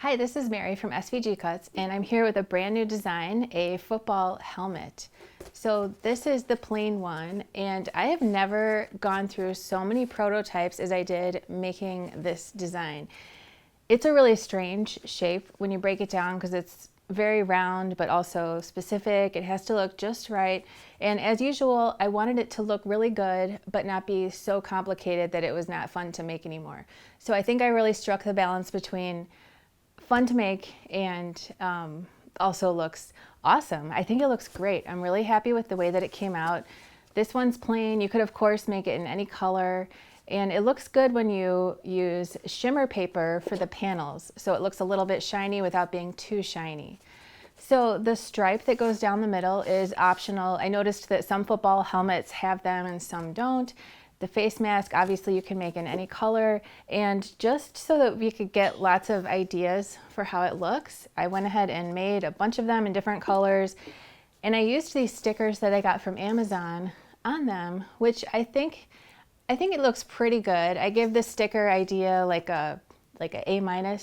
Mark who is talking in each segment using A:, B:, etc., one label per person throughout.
A: Hi, this is Mary from SVG Cuts, and I'm here with a brand new design, a football helmet. So this is the plain one, and I have never gone through so many prototypes as I did making this design. It's a really strange shape when you break it down because it's very round but also specific. It has to look just right, and as usual, I wanted it to look really good but not be so complicated that it was not fun to make anymore. So I think I really struck the balance between fun to make and also looks awesome. I think it looks great. I'm really happy with the way that it came out. This one's plain. You could of course make it in any color, and it looks good when you use shimmer paper for the panels, so it looks a little bit shiny without being too shiny. So the stripe that goes down the middle is optional. I noticed that some football helmets have them and some don't. The face mask, obviously you can make in any color, and just so that we could get lots of ideas for how it looks, I went ahead and made a bunch of them in different colors, and I used these stickers that I got from Amazon on them, which I think it looks pretty good. I give this sticker idea like a A-.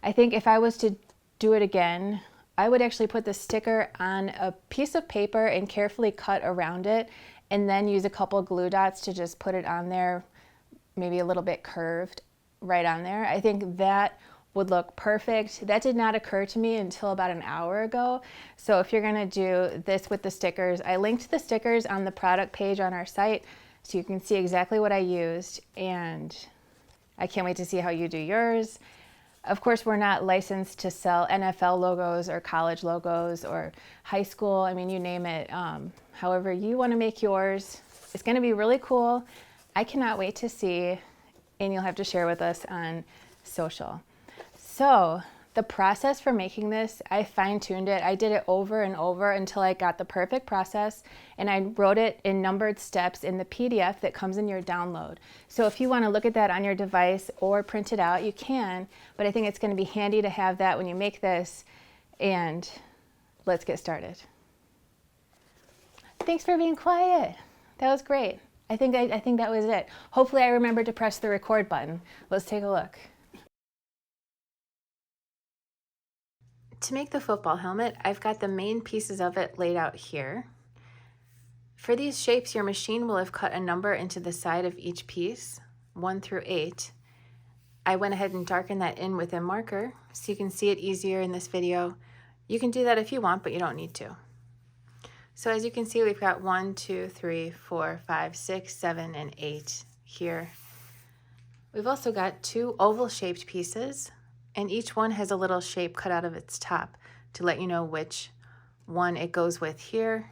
A: I think if I was to do it again, I would actually put the sticker on a piece of paper and carefully cut around it, and then use a couple glue dots to just put it on there, maybe a little bit curved right on there. I think that would look perfect. That did not occur to me until about an hour ago. So if you're gonna do this with the stickers, I linked the stickers on the product page on our site so you can see exactly what I used, and I can't wait to see how you do yours. Of course, we're not licensed to sell NFL logos or college logos or high school. I mean, you name it. However you want to make yours, it's going to be really cool. I cannot wait to see, and you'll have to share with us on social. So the process for making this, I fine-tuned it. I did it over and over until I got the perfect process, and I wrote it in numbered steps in the PDF that comes in your download. So if you want to look at that on your device or print it out, you can, but I think it's going to be handy to have that when you make this. And let's get started. Thanks for being quiet. That was great. I think that was it. Hopefully I remembered to press the record button. Let's take a look. To make the football helmet, I've got the main pieces of it laid out here. For these shapes, your machine will have cut a number into the side of each piece, 1 through 8. I went ahead and darkened that in with a marker so you can see it easier in this video. You can do that if you want, but you don't need to. So as you can see, we've got 1, 2, 3, 4, 5, 6, 7, and 8 here. We've also got 2 oval-shaped pieces, and each one has a little shape cut out of its top to let you know which one it goes with here.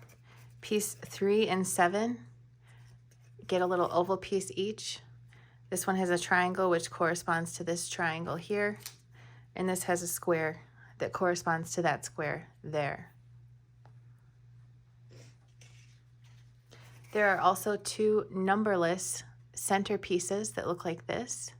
A: Piece 3 and 7 get a little oval piece each. This one has a triangle which corresponds to this triangle here, and this has a square that corresponds to that square there. There are also 2 numberless center pieces that look like this.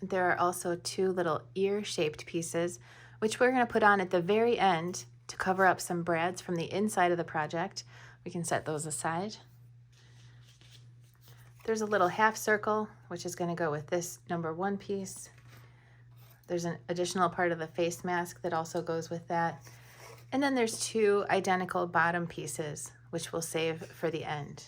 A: There are also 2 little ear-shaped pieces, which we're going to put on at the very end to cover up some brads from the inside of the project. We can set those aside. There's a little half circle, which is going to go with this number 1 piece. There's an additional part of the face mask that also goes with that. And then there's 2 identical bottom pieces, which we'll save for the end.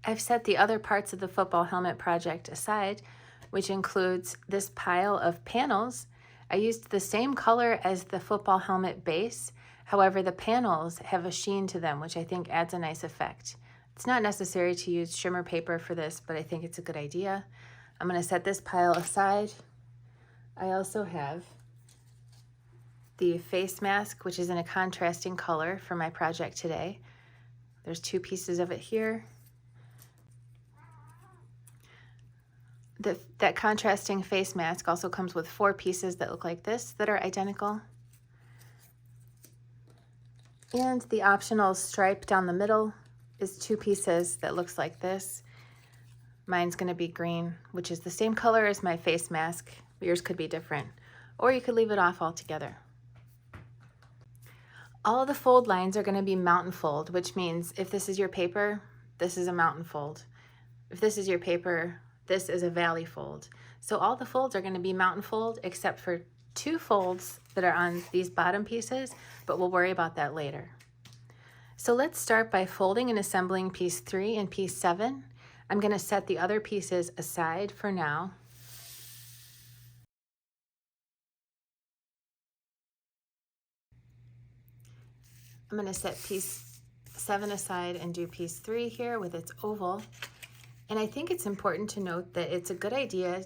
A: I've set the other parts of the football helmet project aside, which includes this pile of panels. I used the same color as the football helmet base. However, the panels have a sheen to them, which I think adds a nice effect. It's not necessary to use shimmer paper for this, but I think it's a good idea. I'm going to set this pile aside. I also have the face mask, which is in a contrasting color for my project today. There's 2 pieces of it here. That contrasting face mask also comes with 4 pieces that look like this that are identical. And the optional stripe down the middle is 2 pieces that looks like this. Mine's going to be green, which is the same color as my face mask. Yours could be different, or you could leave it off altogether. All of the fold lines are going to be mountain fold, which means if this is your paper, this is a mountain fold. If this is your paper, this is a valley fold. So all the folds are going to be mountain fold except for 2 folds that are on these bottom pieces, but we'll worry about that later. So let's start by folding and assembling piece 3 and piece 7. I'm going to set the other pieces aside for now. I'm going to set piece 7 aside and do piece 3 here with its oval. And I think it's important to note that it's a good idea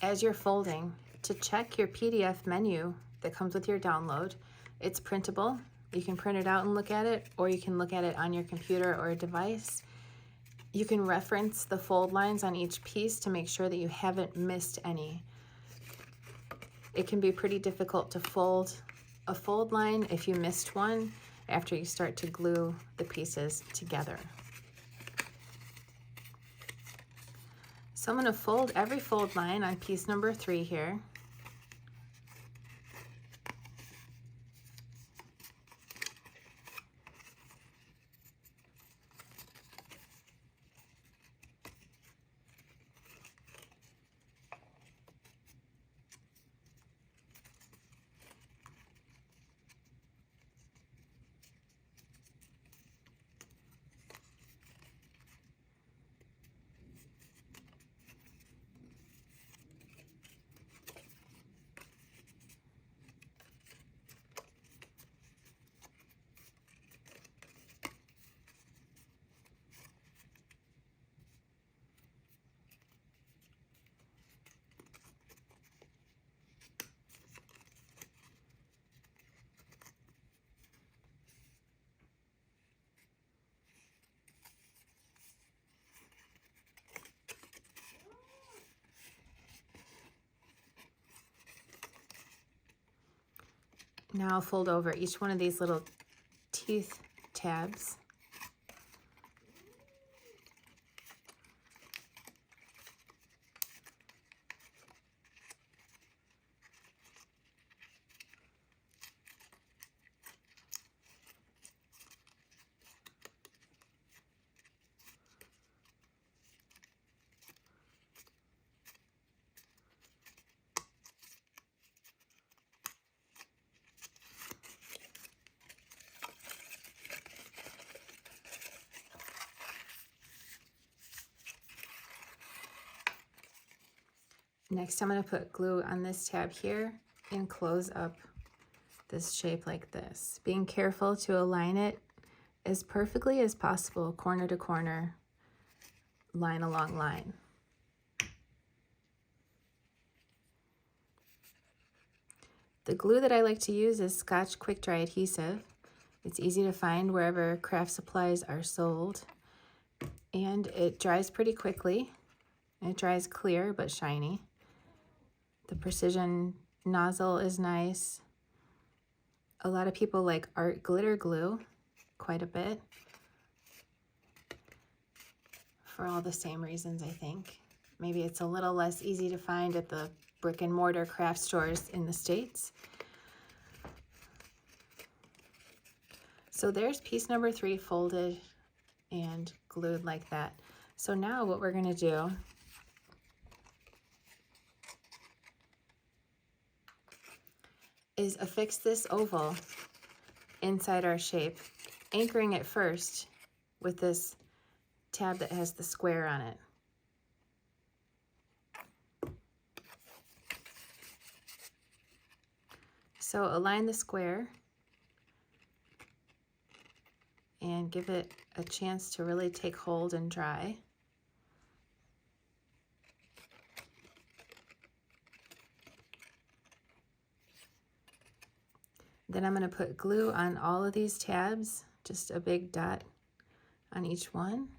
A: as you're folding to check your PDF menu that comes with your download. It's printable. You can print it out and look at it, or you can look at it on your computer or a device. You can reference the fold lines on each piece to make sure that you haven't missed any. It can be pretty difficult to fold a fold line if you missed one after you start to glue the pieces together. So I'm going to fold every fold line on piece number 3 here. Now I'll fold over each one of these little teeth tabs. Next, I'm going to put glue on this tab here and close up this shape like this, being careful to align it as perfectly as possible, corner to corner, line along line. The glue that I like to use is Scotch Quick Dry Adhesive. It's easy to find wherever craft supplies are sold, and it dries pretty quickly. It dries clear but shiny. The precision nozzle is nice. A lot of people like art glitter glue quite a bit for all the same reasons, I think. Maybe it's a little less easy to find at the brick and mortar craft stores in the States. So there's piece number 3 folded and glued like that. So now what we're going to do is affix this oval inside our shape, anchoring it first with this tab that has the square on it. So align the square and give it a chance to really take hold and dry. Then I'm going to put glue on all of these tabs, just a big dot on each one.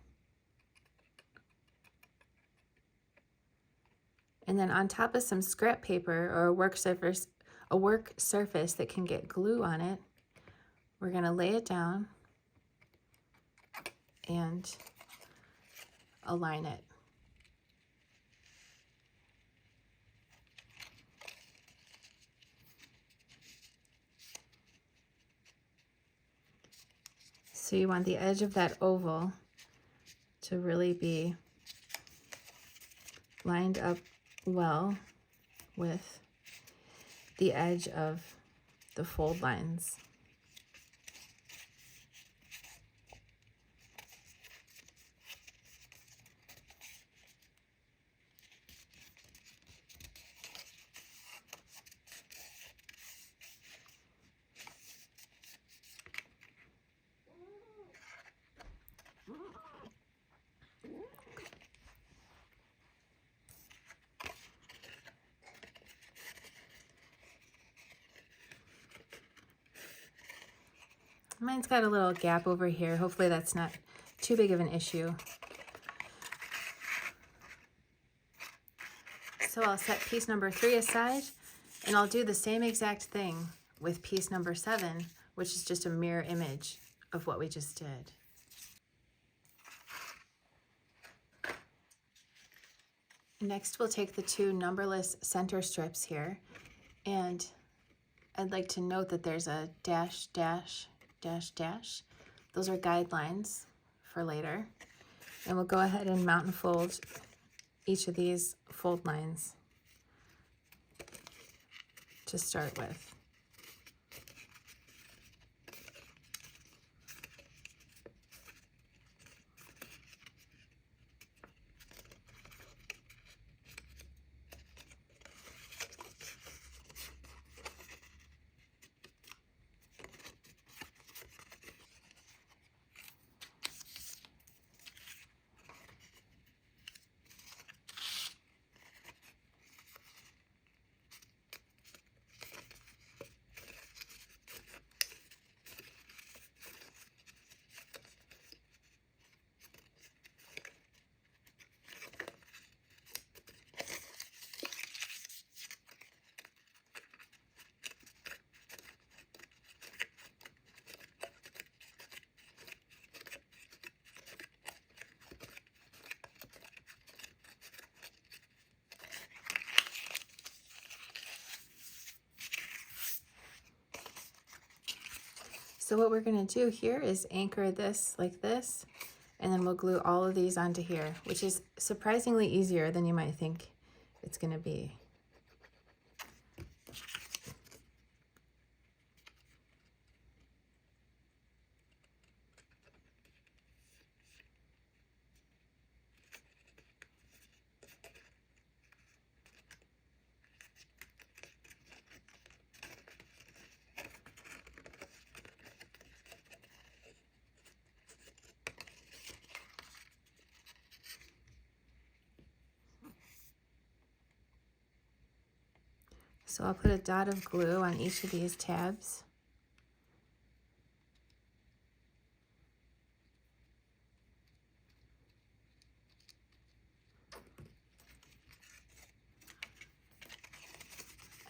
A: And then on top of some scrap paper or a work surface that can get glue on it, we're going to lay it down and align it. So you want the edge of that oval to really be lined up well with the edge of the fold lines. Mine's got a little gap over here. Hopefully that's not too big of an issue. So I'll set piece number 3 aside, and I'll do the same exact thing with piece number 7, which is just a mirror image of what we just did. Next, we'll take the 2 numberless center strips here, and I'd like to note that there's a dash, dash, dash, dash. Those are guidelines for later. And we'll go ahead and mount and fold each of these fold lines to start with. So what we're going to do here is anchor this like this, and then we'll glue all of these onto here, which is surprisingly easier than you might think it's going to be. So I'll put a dot of glue on each of these tabs.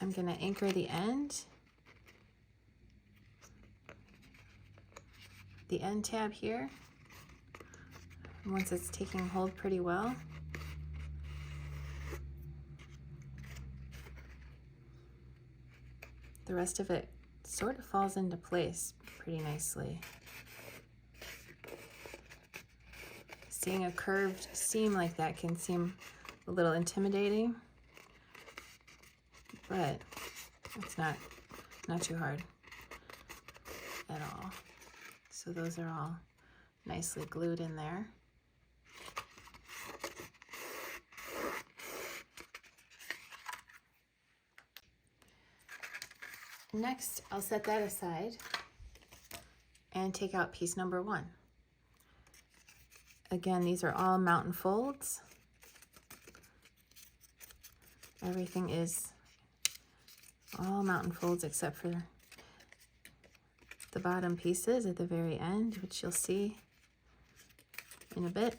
A: I'm going to anchor the end tab here. And once it's taking hold pretty well, the rest of it sort of falls into place pretty nicely. Seeing a curved seam like that can seem a little intimidating, but it's not too hard at all. So those are all nicely glued in there. Next, I'll set that aside and take out piece number 1. Again, these are all mount and folds. Everything is all mount and folds except for the bottom pieces at the very end, which you'll see in a bit.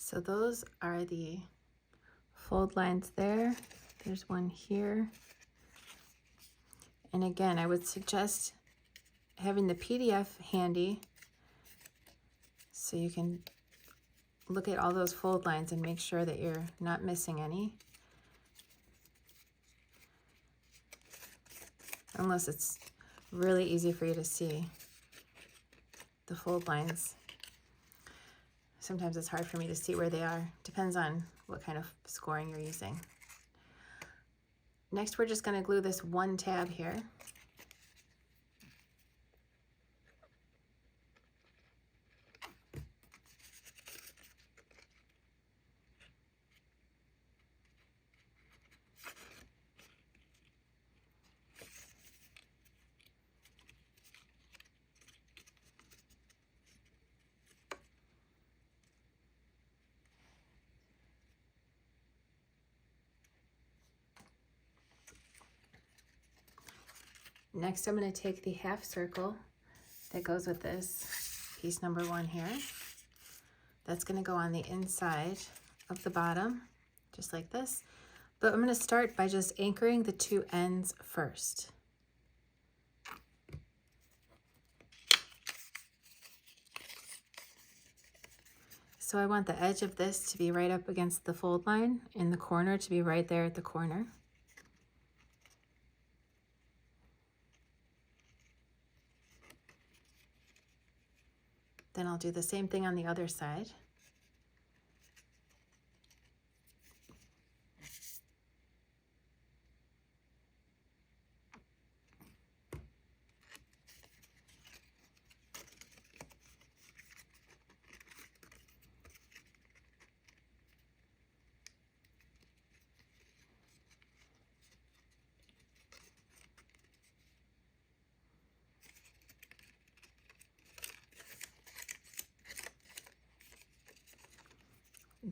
A: So those are the fold lines there. There's one here. And again, I would suggest having the PDF handy so you can look at all those fold lines and make sure that you're not missing any. unless it's really easy for you to see the fold lines. Sometimes it's hard for me to see where they are. Depends on what kind of scoring you're using. Next, we're just going to glue this one tab here. Next, I'm going to take the half circle that goes with this piece number 1 here. That's going to go on the inside of the bottom, just like this. But I'm going to start by just anchoring the 2 ends first. So I want the edge of this to be right up against the fold line, and the corner to be right there at the corner. Then I'll do the same thing on the other side.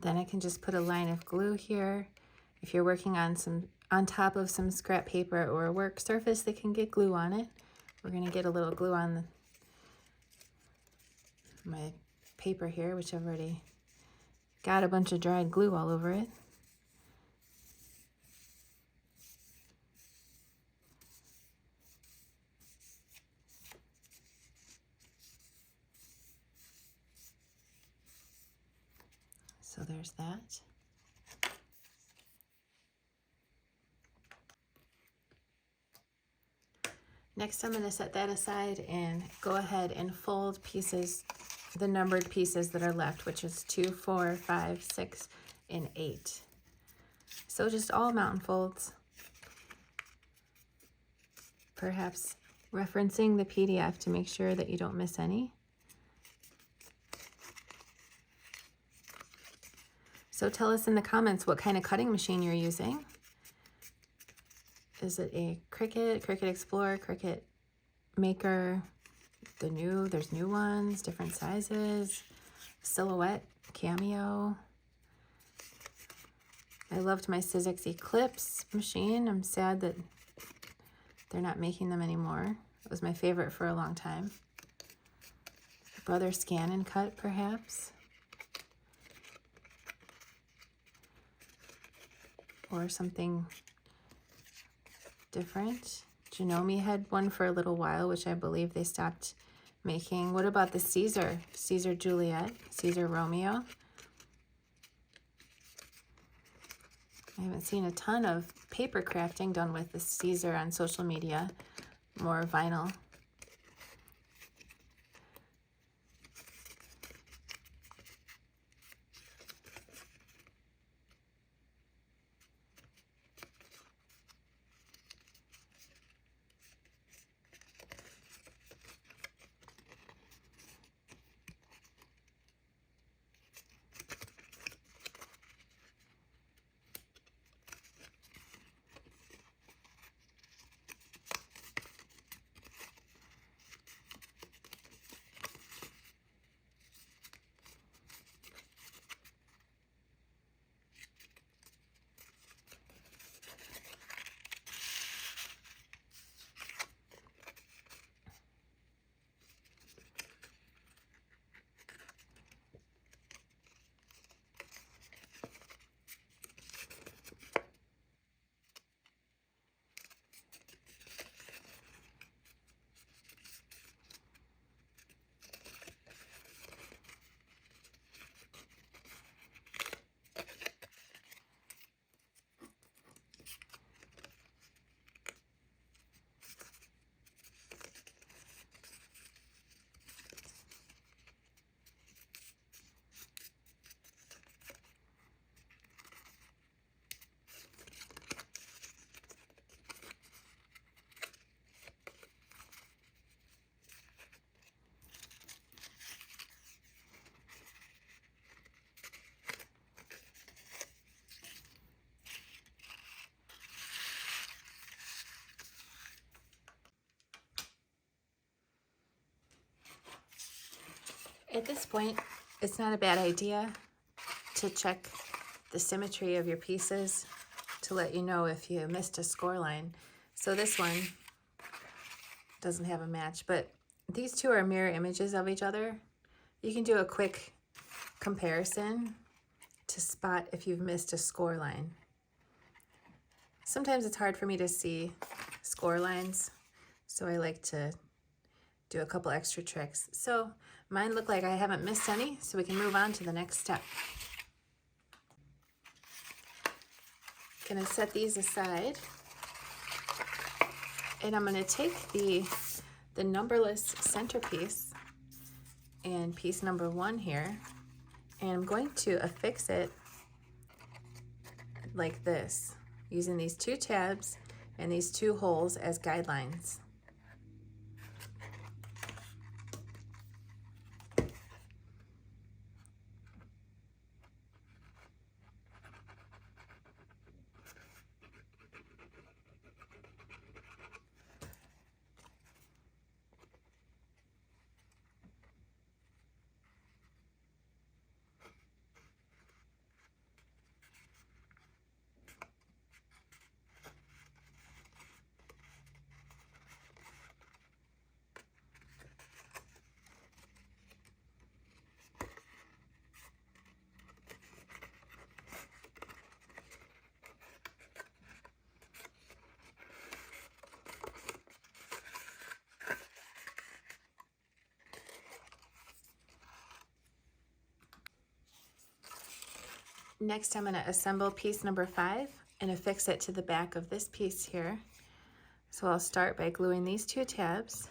A: Then I can just put a line of glue here. If you're working on top of some scrap paper or a work surface that can get glue on it, we're going to get a little glue on my paper here, which I've already got a bunch of dried glue all over it. So there's that. Next, I'm going to set that aside and go ahead and fold pieces, the numbered pieces that are left, which is 2, 4, 5, 6, and 8. So just all mountain folds. Perhaps referencing the PDF to make sure that you don't miss any. So tell us in the comments what kind of cutting machine you're using. Is it a Cricut, Cricut Explorer, Cricut Maker? There's new ones, different sizes. Silhouette, Cameo. I loved my Sizzix Eclipse machine. I'm sad that they're not making them anymore. It was my favorite for a long time. Brother Scan and Cut, perhaps. Or something different. Janome had one for a little while, which I believe they stopped making. What about the Caesar? Caesar Juliet, Caesar Romeo. I haven't seen a ton of paper crafting done with the Caesar on social media, more vinyl. At this point, it's not a bad idea to check the symmetry of your pieces to let you know if you missed a score line. So this one doesn't have a match, but these two are mirror images of each other. You can do a quick comparison to spot if you've missed a score line. Sometimes it's hard for me to see score lines, so I like to do a couple extra tricks. So mine look like I haven't missed any, so we can move on to the next step. Gonna set these aside, and I'm gonna take the numberless centerpiece and piece number 1 here, and I'm going to affix it like this, using these 2 tabs and these 2 holes as guidelines. Next, I'm going to assemble piece number 5 and affix it to the back of this piece here. So I'll start by gluing these 2 tabs.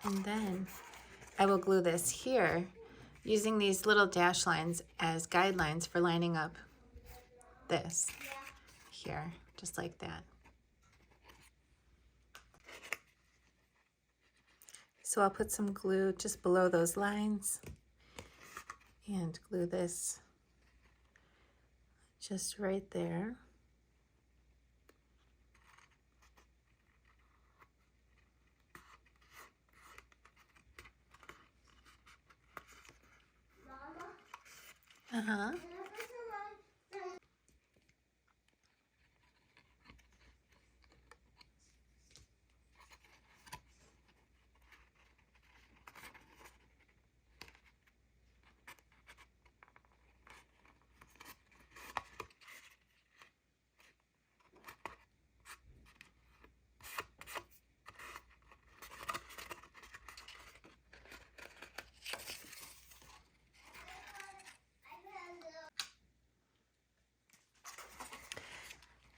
A: And then I will glue this here using these little dash lines as guidelines for lining up this here, just like that. So I'll put some glue just below those lines and glue this just right there. Uh-huh.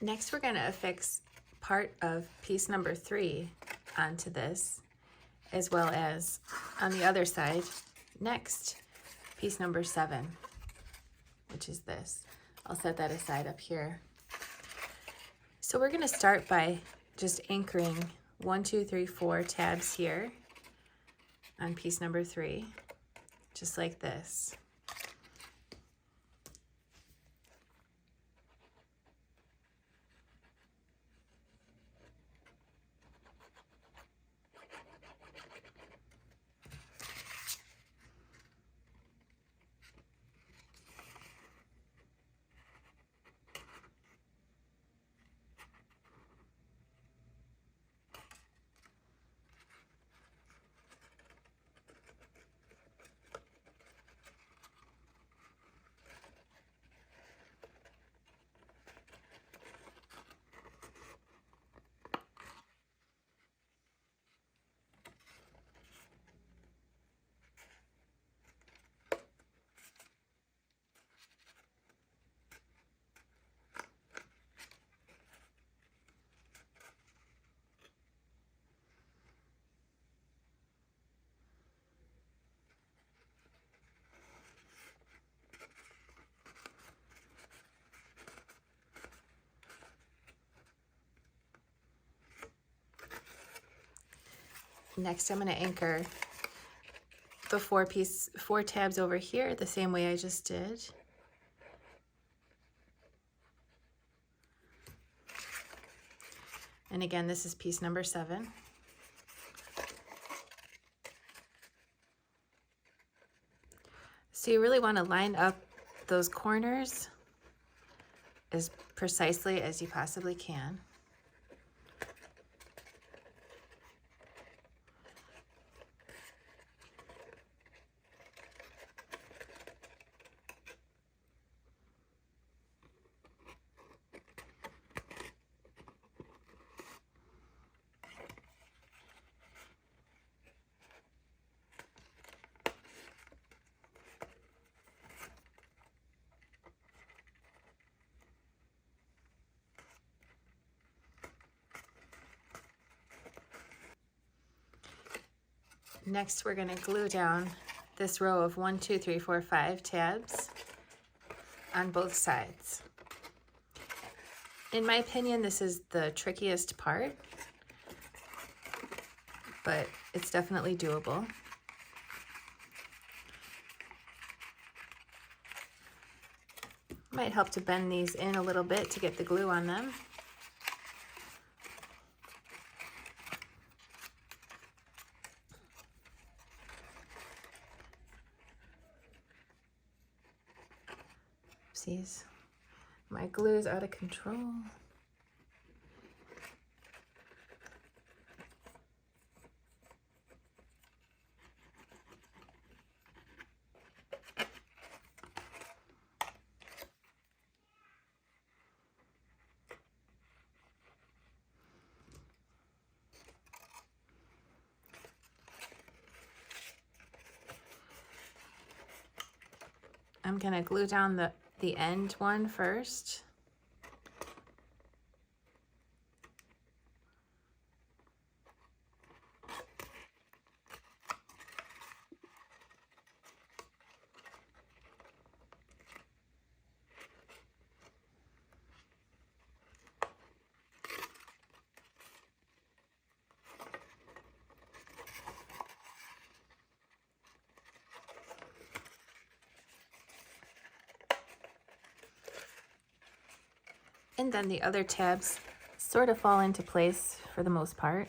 A: Next, we're going to affix part of piece number 3 onto this, as well as on the other side, next, piece number 7, which is this. I'll set that aside up here. So we're going to start by just anchoring 1, 2, 3, 4 tabs here on piece number 3, just like this. Next, I'm going to anchor the four tabs over here the same way I just did. And again, this is piece number 7. So you really want to line up those corners as precisely as you possibly can. Next, we're going to glue down this row of 1, 2, 3, 4, 5 tabs on both sides. In my opinion, this is the trickiest part, but it's definitely doable. Might help to bend these in a little bit to get the glue on them. Oopsies. My glue is out of control. I'm going to glue down the end one first. And then the other tabs sort of fall into place for the most part.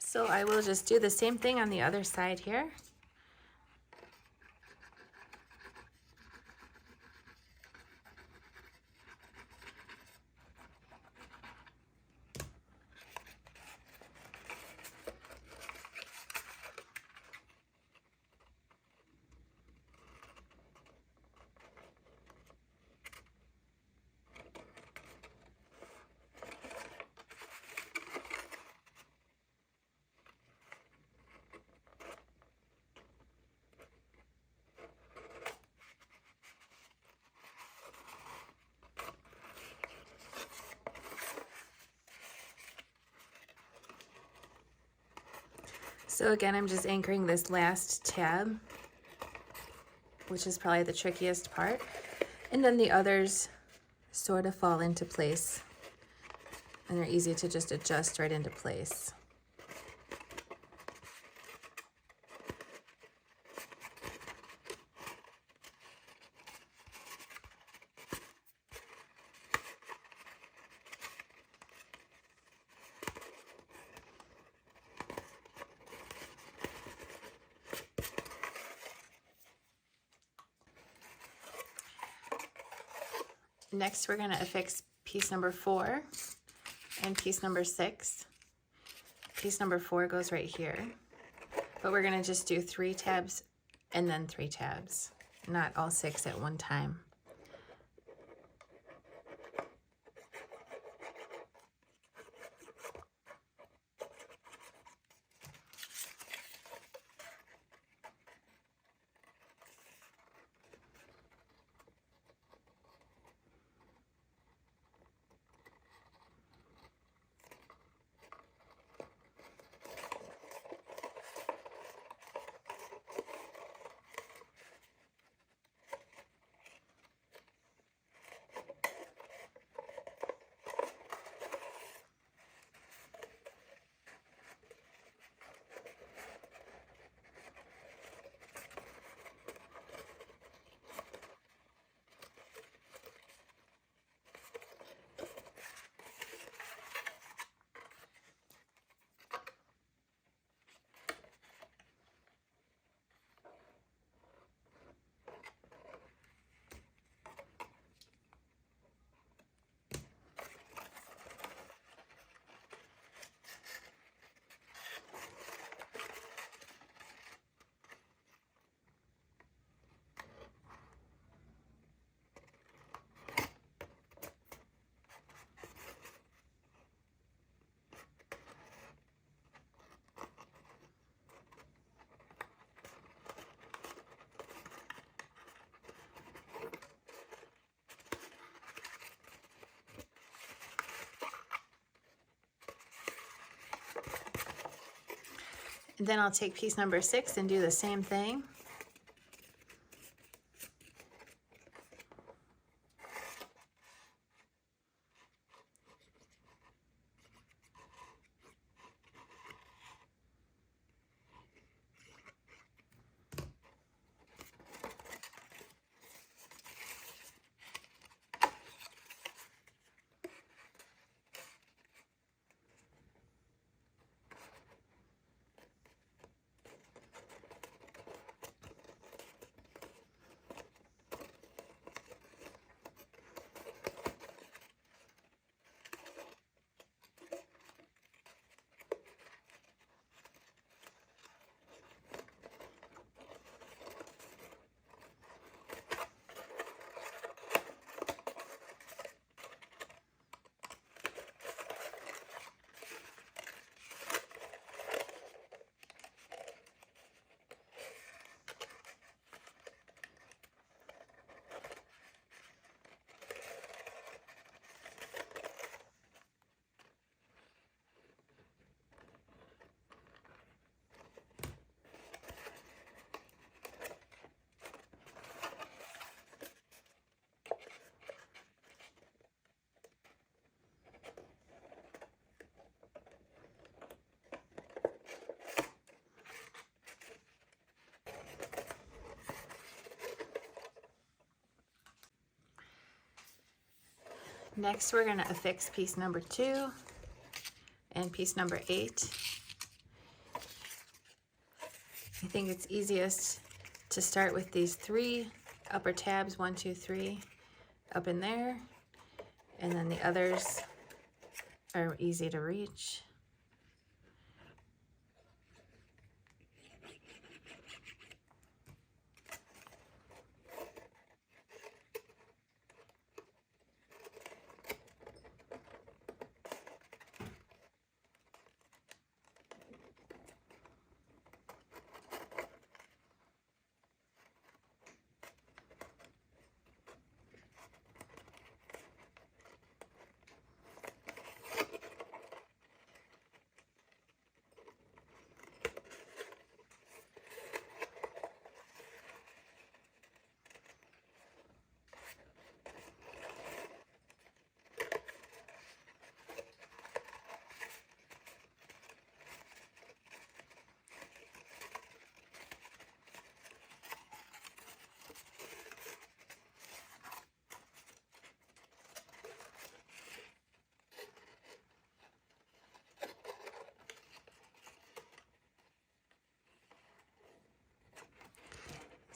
A: So I will just do the same thing on the other side here. So again, I'm just anchoring this last tab, which is probably the trickiest part. And then the others sort of fall into place, and they're easy to just adjust right into place. Next, we're going to affix piece number 4 and piece number 6. Piece number 4 goes right here, but we're going to just do 3 tabs and then 3 tabs, not all 6 at one time. And then I'll take piece number 6 and do the same thing. Next, we're going to affix piece number 2 and piece number 8. I think it's easiest to start with these 3 upper tabs, 1, 2, 3, up in there, and then the others are easy to reach.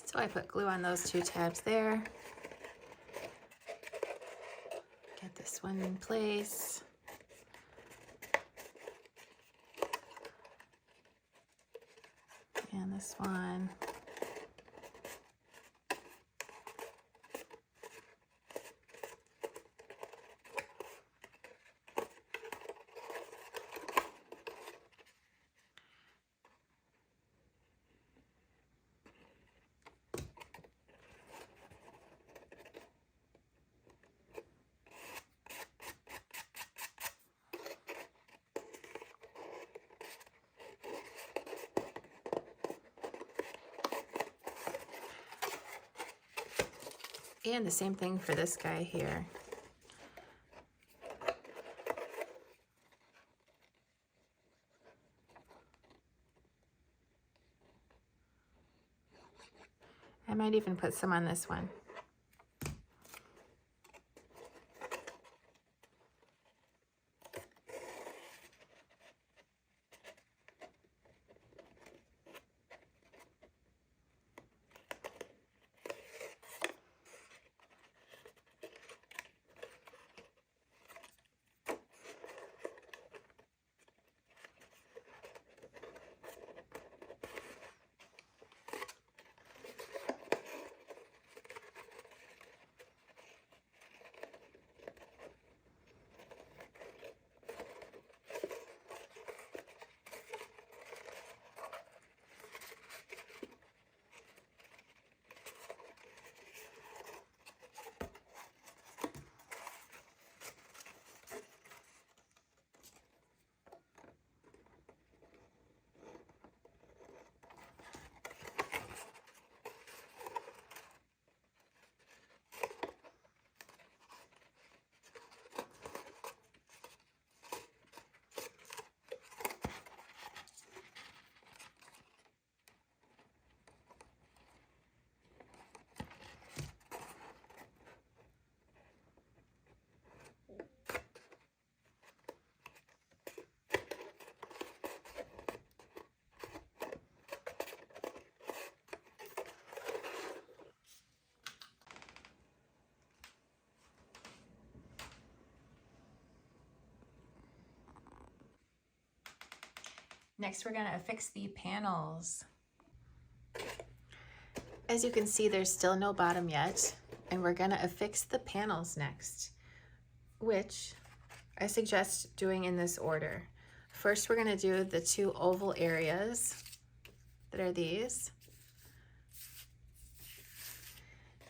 A: So I put glue on those 2 tabs there. Get this one in place. And this one. And the same thing for this guy here. I might even put some on this one. Next, we're going to affix the panels. As you can see, there's still no bottom yet, and we're going to affix the panels next, which I suggest doing in this order. First, we're going to do the two oval areas that are these.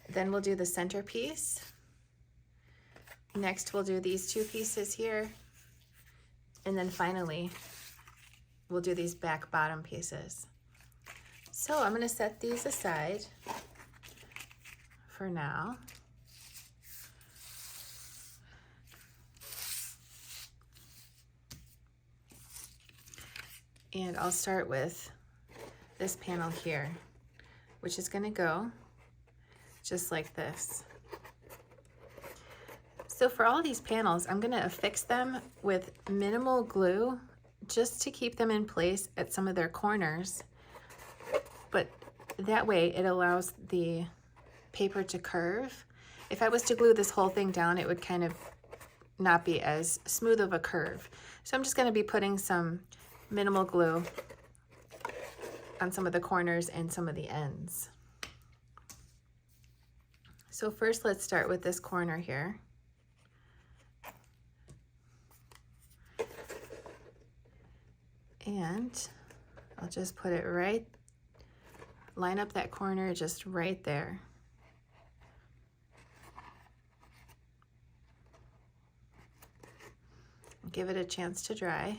A: Then we'll do the centerpiece. Next, we'll do these two pieces here. And then finally, we'll do these back bottom pieces. So I'm going to set these aside for now. And I'll start with this panel here, which is going to go just like this. So for all these panels, I'm going to affix them with minimal glue just to keep them in place at some of their corners. But that way it allows the paper to curve. If I was to glue this whole thing down, it would kind of not be as smooth of a curve. So I'm just going to be putting some minimal glue on some of the corners and some of the ends. So first, let's start with this corner here. And I'll just put it right, line up that corner just right there. Give it a chance to dry.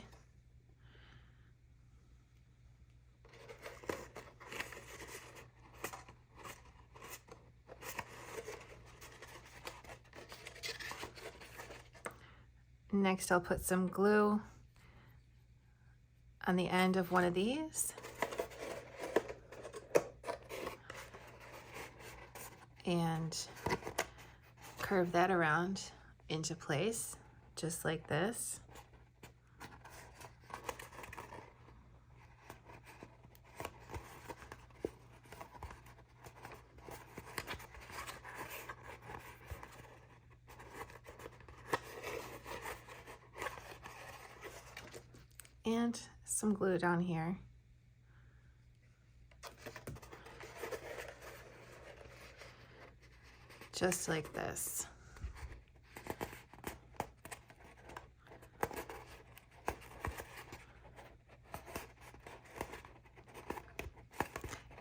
A: Next, I'll put some glue on the end of one of these. And curve that around into place, just like this. And some glue down here. Just like this.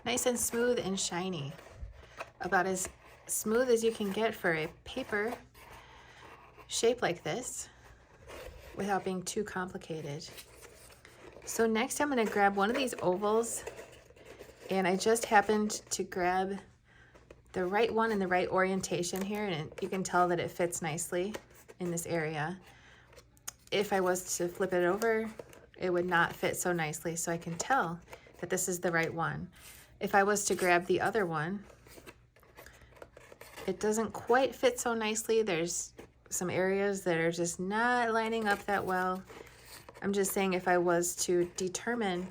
A: Nice and smooth and shiny. About as smooth as you can get for a paper shape like this without being too complicated. So next I'm going to grab one of these ovals, and I just happened to grab the right one in the right orientation here, and you can tell that it fits nicely in this area. If I was to flip it over, it would not fit so nicely, so I can tell that this is the right one. If I was to grab the other one, it doesn't quite fit so nicely. There's some areas that are just not lining up that well. I'm just saying, if I was to determine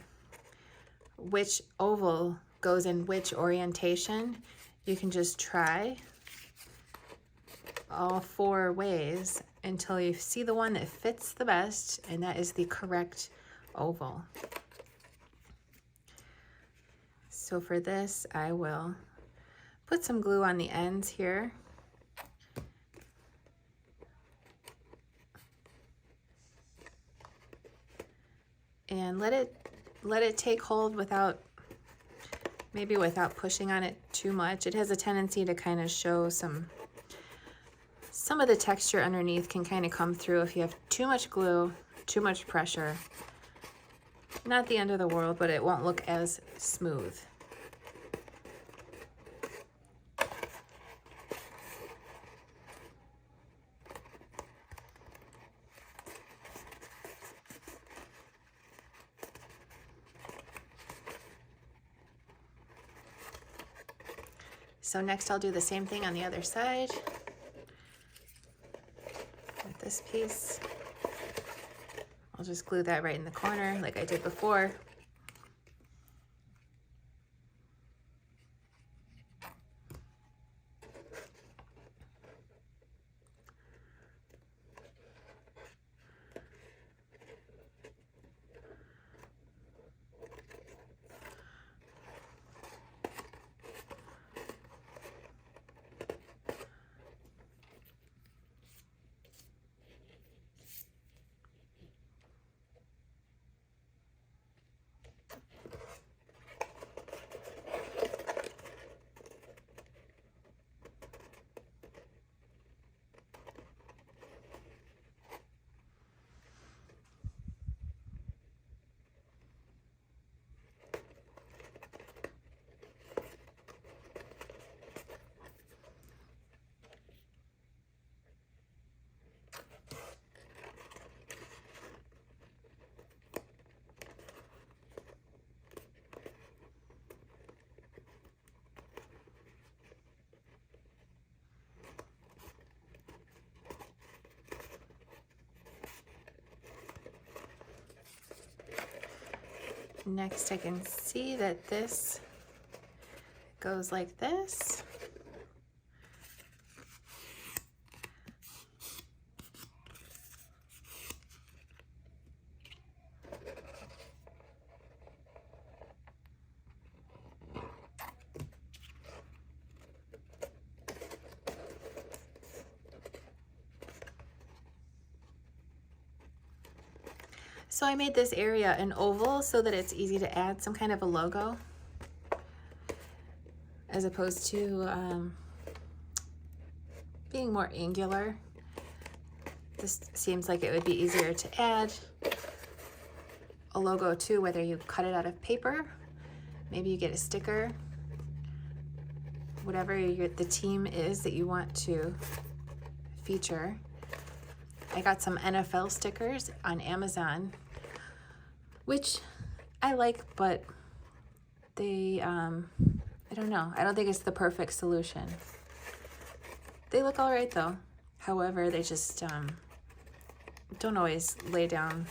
A: which oval goes in which orientation, you can just try all four ways until you see the one that fits the best, and that is the correct oval. So for this, I will put some glue on the ends here. And let it take hold without pushing on it too much. It has a tendency to kind of show some of the texture underneath can kind of come through if you have too much glue, too much pressure. Not the end of the world, but it won't look as smooth. So next I'll do the same thing on the other side with this piece. I'll just glue that right in the corner like I did before. Next, I can see that this goes like this. So I made this area an oval so that it's easy to add some kind of a logo, as opposed to being more angular. This seems like it would be easier to add a logo to, whether you cut it out of paper, maybe you get a sticker, whatever the team is that you want to feature. I got some NFL stickers on Amazon, which I like, but they, I don't know. I don't think it's the perfect solution. They look all right though. However, they just don't always lay down,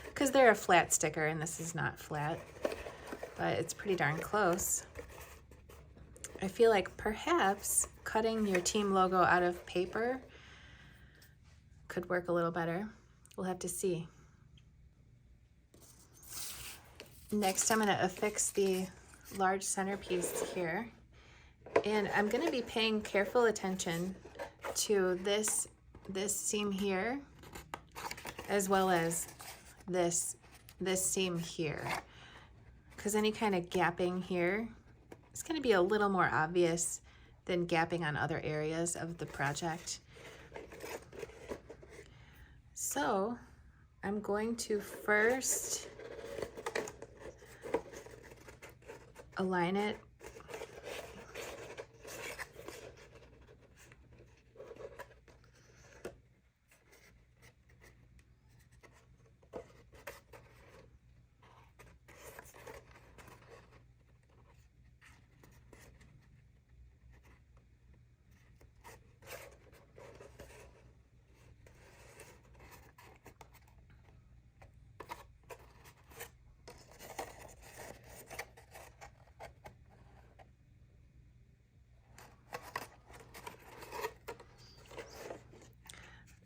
A: because they're a flat sticker and this is not flat, but it's pretty darn close. I feel like perhaps cutting your team logo out of paper could work a little better. We'll have to see. Next, I'm going to affix the large centerpiece here, and I'm going to be paying careful attention to this seam here, as well as this seam here, because any kind of gapping here is going to be a little more obvious than gapping on other areas of the project. So I'm going to first align it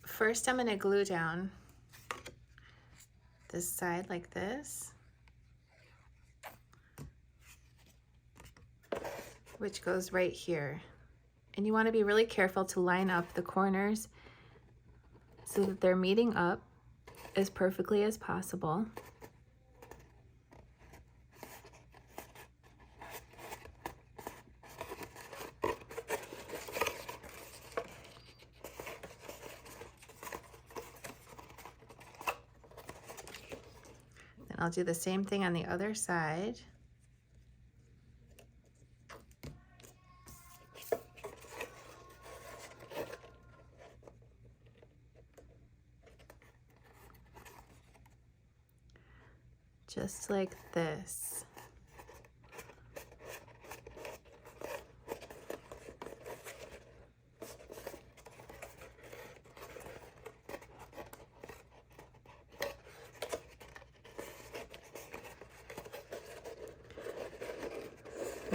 A: first. I'm going to glue down this side like this, which goes right here. And you want to be really careful to line up the corners so that they're meeting up as perfectly as possible. I'll do the same thing on the other side. Just like this.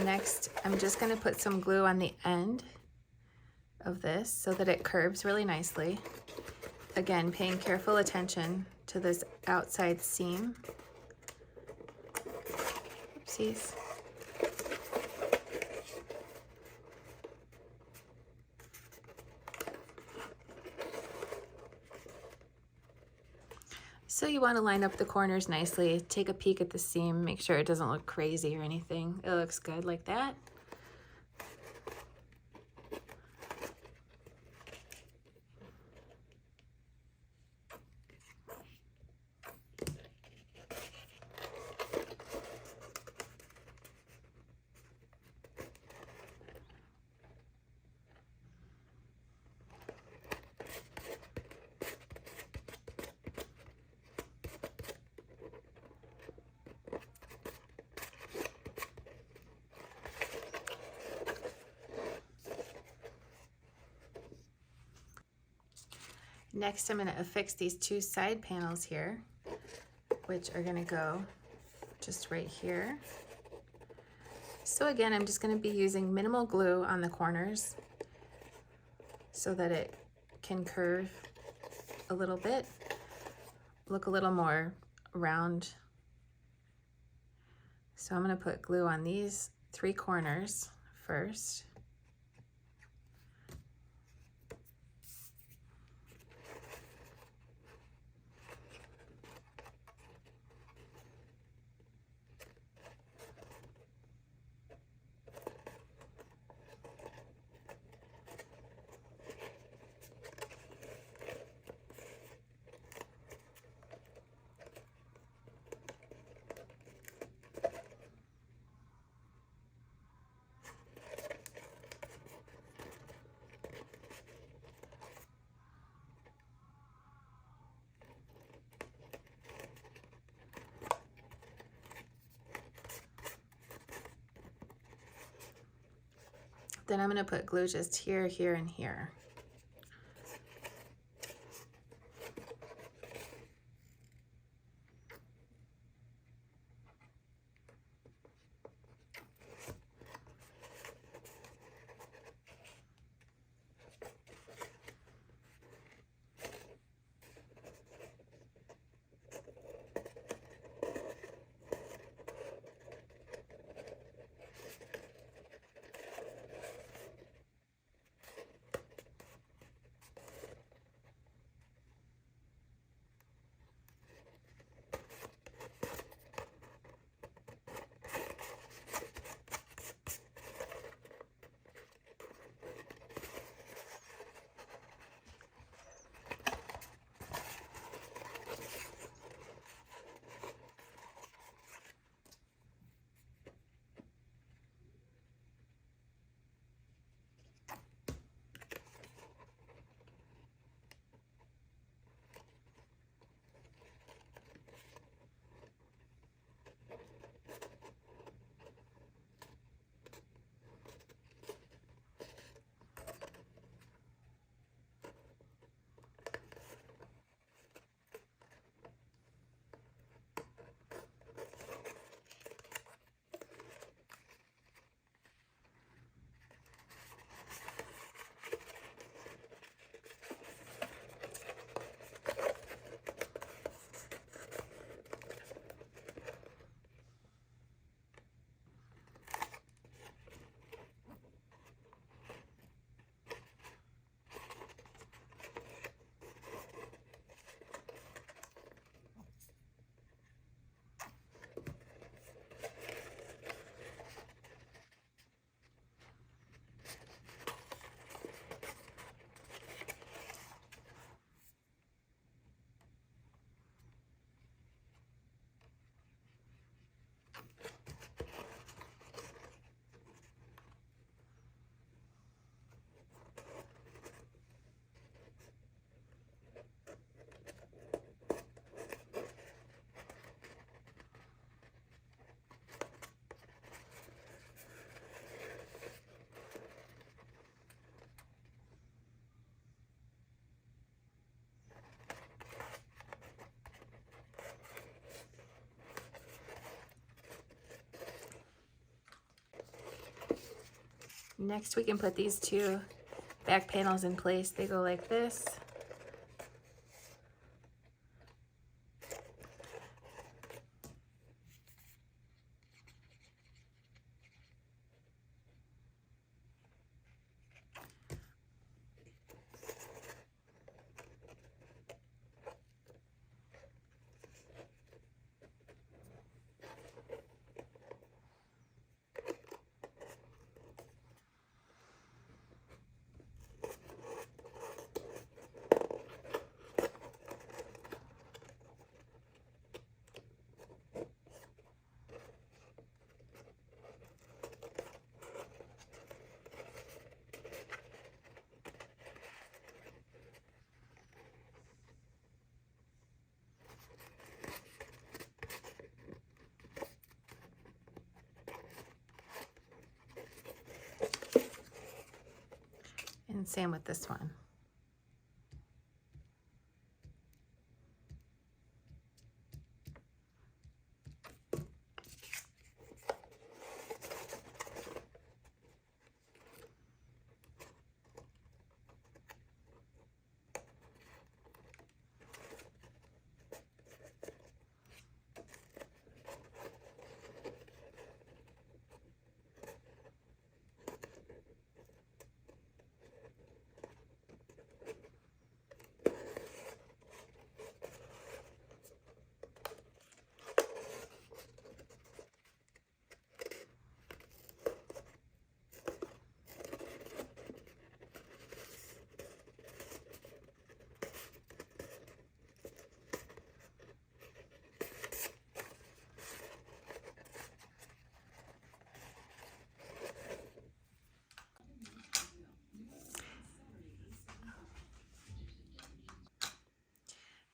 A: Next, I'm just going to put some glue on the end of this so that it curves really nicely. Again, paying careful attention to this outside seam. Oopsies. So you want to line up the corners nicely, take a peek at the seam, make sure it doesn't look crazy or anything. It looks good like that. Next, I'm going to affix these two side panels here, which are going to go just right here. So again, I'm just going to be using minimal glue on the corners so that it can curve a little bit, look a little more round. So I'm going to put glue on these 3 corners first. Then I'm going to put glue just here, here, and here. Next, we can put these 2 back panels in place. They go like this. And same with this one.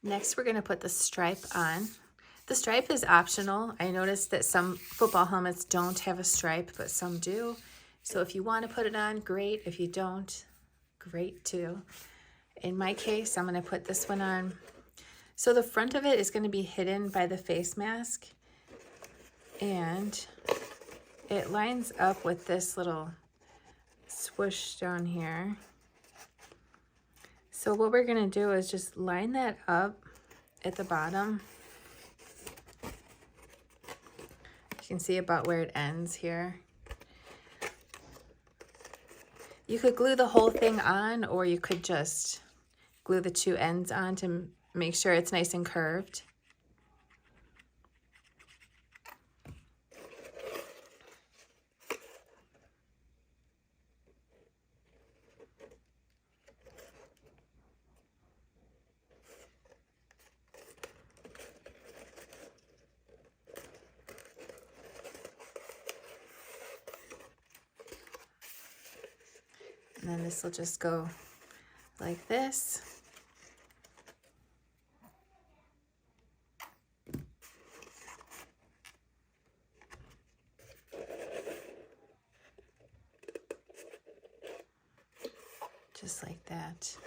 A: Next, we're going to put the stripe on. The stripe is optional. I noticed that some football helmets don't have a stripe, but some do. So if you want to put it on, great. If you don't, great too. In my case, I'm going to put this one on. So the front of it is going to be hidden by the face mask, and it lines up with this little swoosh down here. So what we're going to do is just line that up at the bottom. You can see about where it ends here. You could glue the whole thing on, or you could just glue the two ends on to make sure it's nice and curved. And then this will just go like this. Just like that.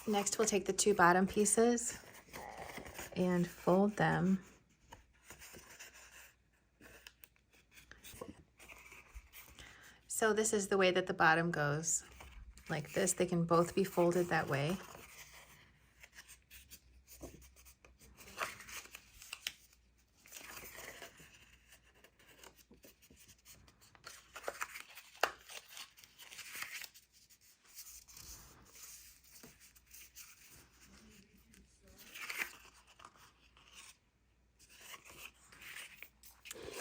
A: Next, we'll take the two bottom pieces and fold them. So this is the way that the bottom goes, like this. They can both be folded that way.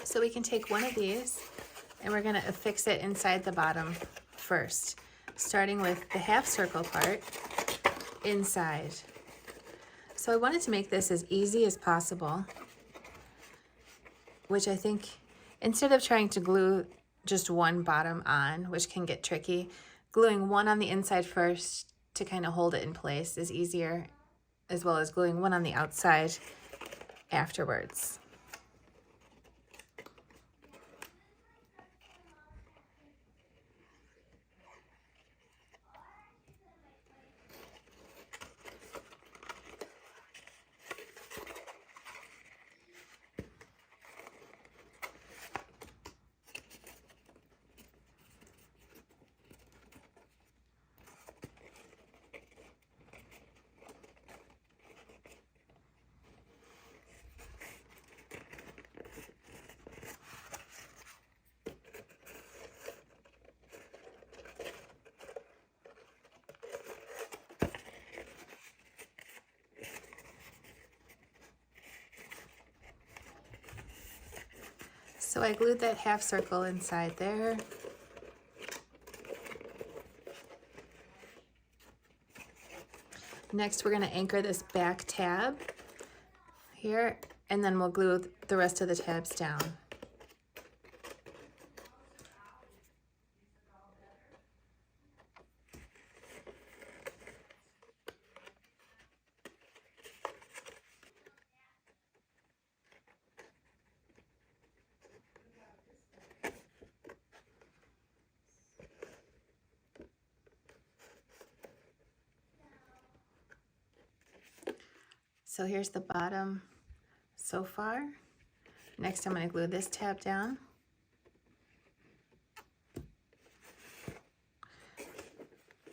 A: So we can take one of these and we're going to affix it inside the bottom first, starting with the half circle part inside. So I wanted to make this as easy as possible, which I think instead of trying to glue just one bottom on, which can get tricky, gluing one on the inside first to kind of hold it in place is easier, as well as gluing one on the outside afterwards. So I glued that half circle inside there. Next, we're going to anchor this back tab here, and then we'll glue the rest of the tabs down. So here's the bottom so far. Next, I'm going to glue this tab down.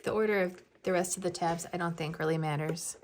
A: The order of the rest of the tabs I don't think really matters.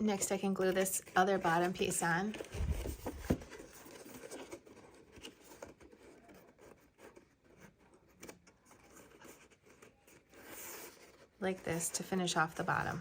A: Next, I can glue this other bottom piece on. Like this to finish off the bottom.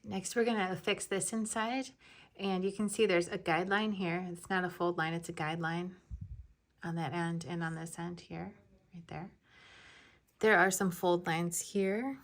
A: Next, we're gonna fix this inside, and you can see there's a guideline here. It's not a fold line, it's a guideline on that end and on this end here, right there. There are some fold lines here.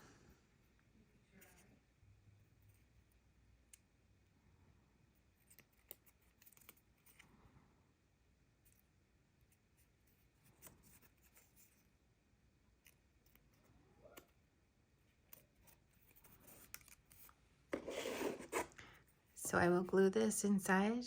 A: So I will glue this inside.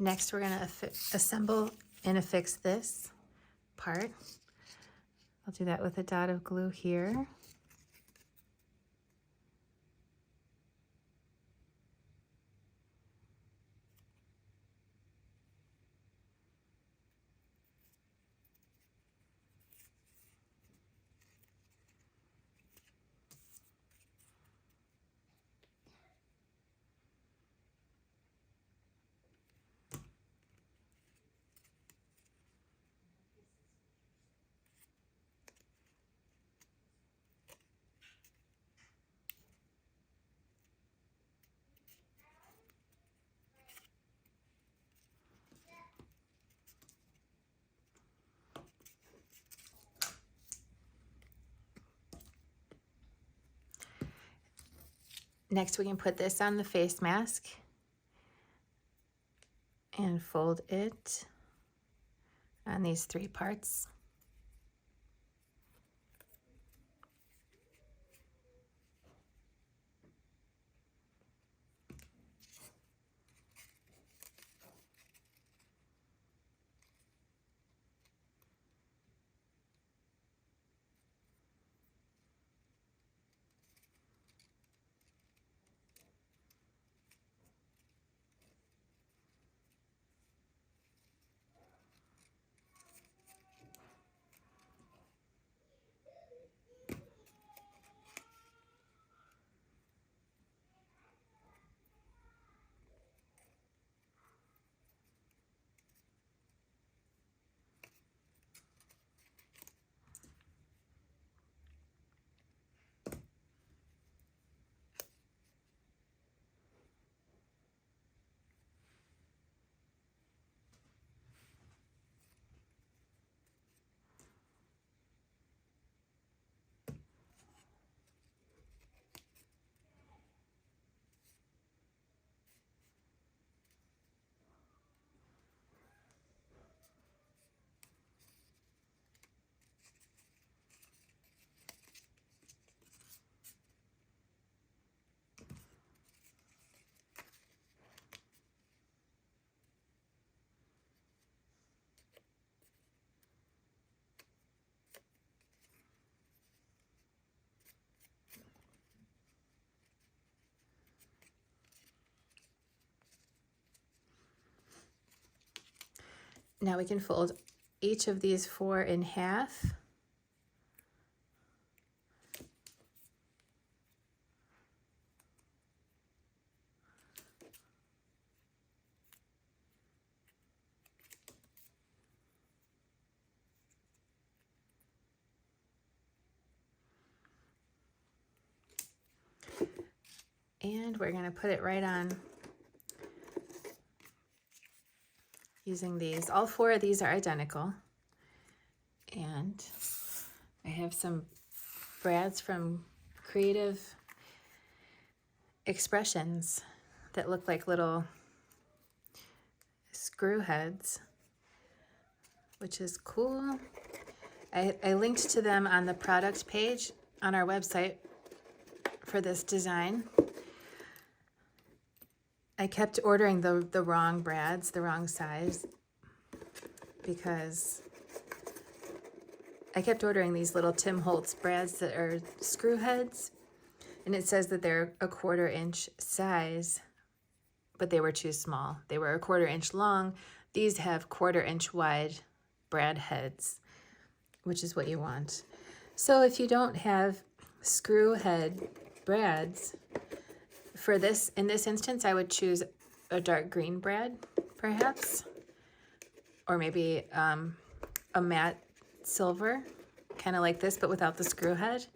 A: Next, we're going to assemble and affix this part. I'll do that with a dot of glue here. Next, we can put this on the face mask and fold it on these 3 parts. Now we can fold each of these 4 in half. And we're going to put it right on using these. All 4 of these are identical. And I have some brads from Creative Expressions that look like little screw heads, which is cool. I linked to them on the product page on our website for this design. I kept ordering the wrong brads, the wrong size, because I kept ordering these little Tim Holtz brads that are screw heads, and it says that they're a 1/4 inch size, but they were too small. They were a 1/4 inch long. These have 1/4 inch wide brad heads, which is what you want. So if you don't have screw head brads, for this, in this instance, I would choose a dark green brad, perhaps, or maybe a matte silver, kind of like this, but without the screw head,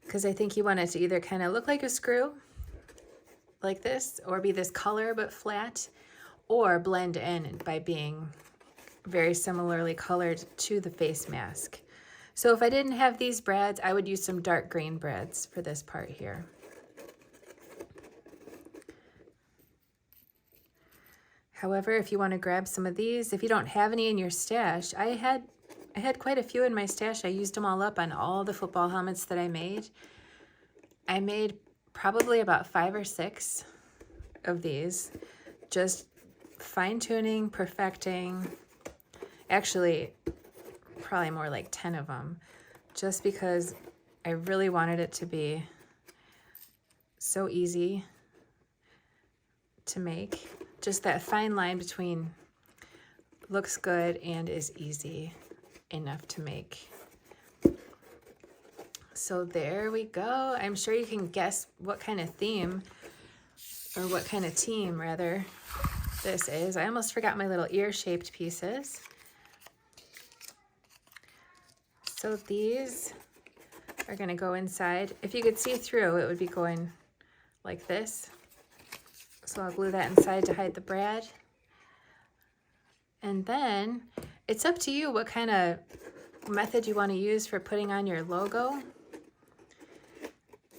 A: because I think you want it to either kind of look like a screw, like this, or be this color but flat, or blend in by being very similarly colored to the face mask. So if I didn't have these brads, I would use some dark green brads for this part here. However, if you want to grab some of these, if you don't have any in your stash, I had quite a few in my stash. I used them all up on all the football helmets that I made. I made probably about 5 or 6 of these, just fine-tuning, perfecting, actually probably more like 10 of them, just because I really wanted it to be so easy to make. Just that fine line between looks good and is easy enough to make. So there we go. I'm sure you can guess what kind of theme, or what kind of team rather, this is. I almost forgot my little ear-shaped pieces. So these are gonna go inside. If you could see through, it would be going like this. So I'll glue that inside to hide the brad. And then it's up to you what kind of method you want to use for putting on your logo,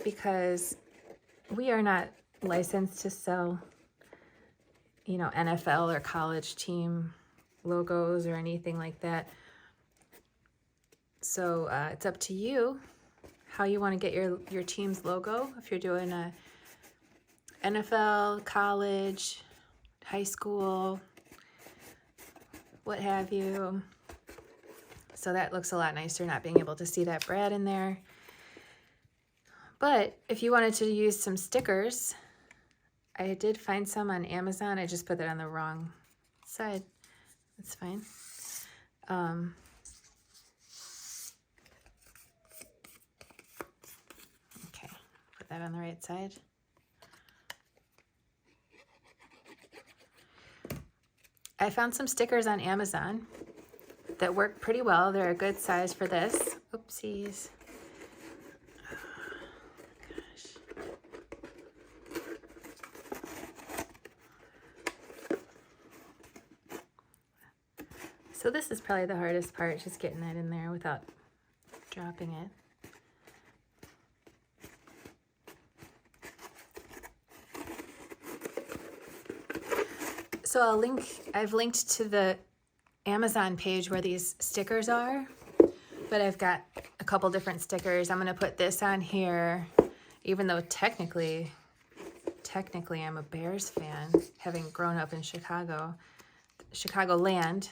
A: because we are not licensed to sell, you know, NFL or college team logos or anything like that. So it's up to you how you want to get your team's logo. If you're doing a NFL, college, high school, what have you. So that looks a lot nicer, not being able to see that brad in there. But if you wanted to use some stickers, I did find some on Amazon. I just put that on the wrong side. That's fine. Okay, put that on the right side. I found some stickers on Amazon that work pretty well. They're a good size for this. Oopsies. So this is probably the hardest part, just getting that in there without dropping it. So I've linked to the Amazon page where these stickers are, but I've got a couple different stickers. I'm gonna put this on here, even though technically I'm a Bears fan, having grown up in Chicagoland,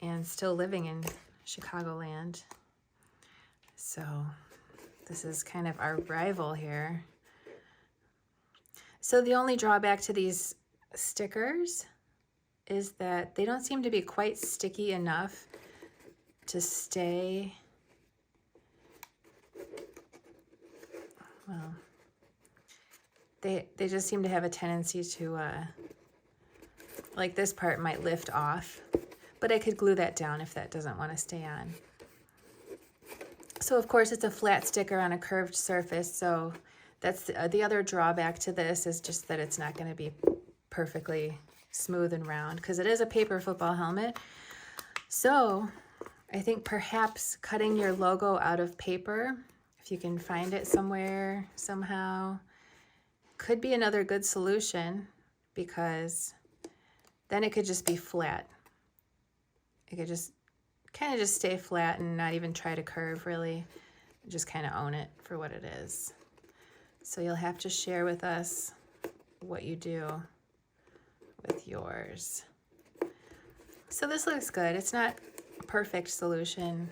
A: and still living in Chicagoland. So this is kind of our rival here. So the only drawback to these stickers is that they don't seem to be quite sticky enough to stay. Well, they just seem to have a tendency to, like this part might lift off, but I could glue that down if that doesn't want to stay on. So of course it's a flat sticker on a curved surface, so that's the other drawback to this, is just that it's not going to be perfectly smooth and round, because it is a paper football helmet. So I think perhaps cutting your logo out of paper, if you can find it somewhere, somehow, could be another good solution, because then it could just be flat. It could just kind of just stay flat and not even try to curve, really. Just kind of own it for what it is. So you'll have to share with us what you do with yours. So this looks good. It's not a perfect solution,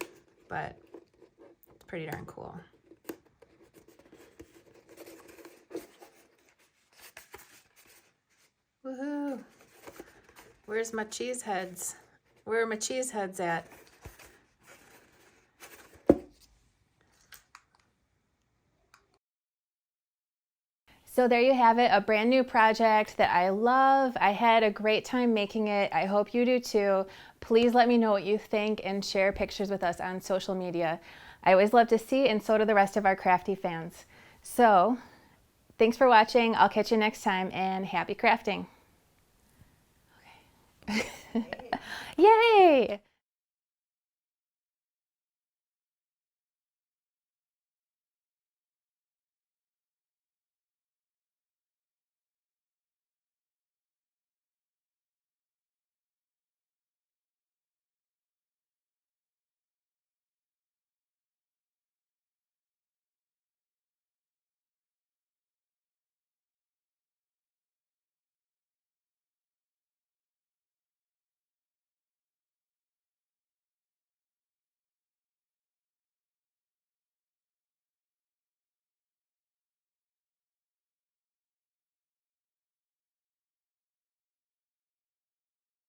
A: but it's pretty darn cool. Woohoo! Where's my cheese heads? Where are my cheese heads at? So there you have it, a brand new project that I love. I had a great time making it. I hope you do too. Please let me know what you think and share pictures with us on social media. I always love to see, and so do the rest of our crafty fans. So thanks for watching. I'll catch you next time, and happy crafting. Okay. Yay!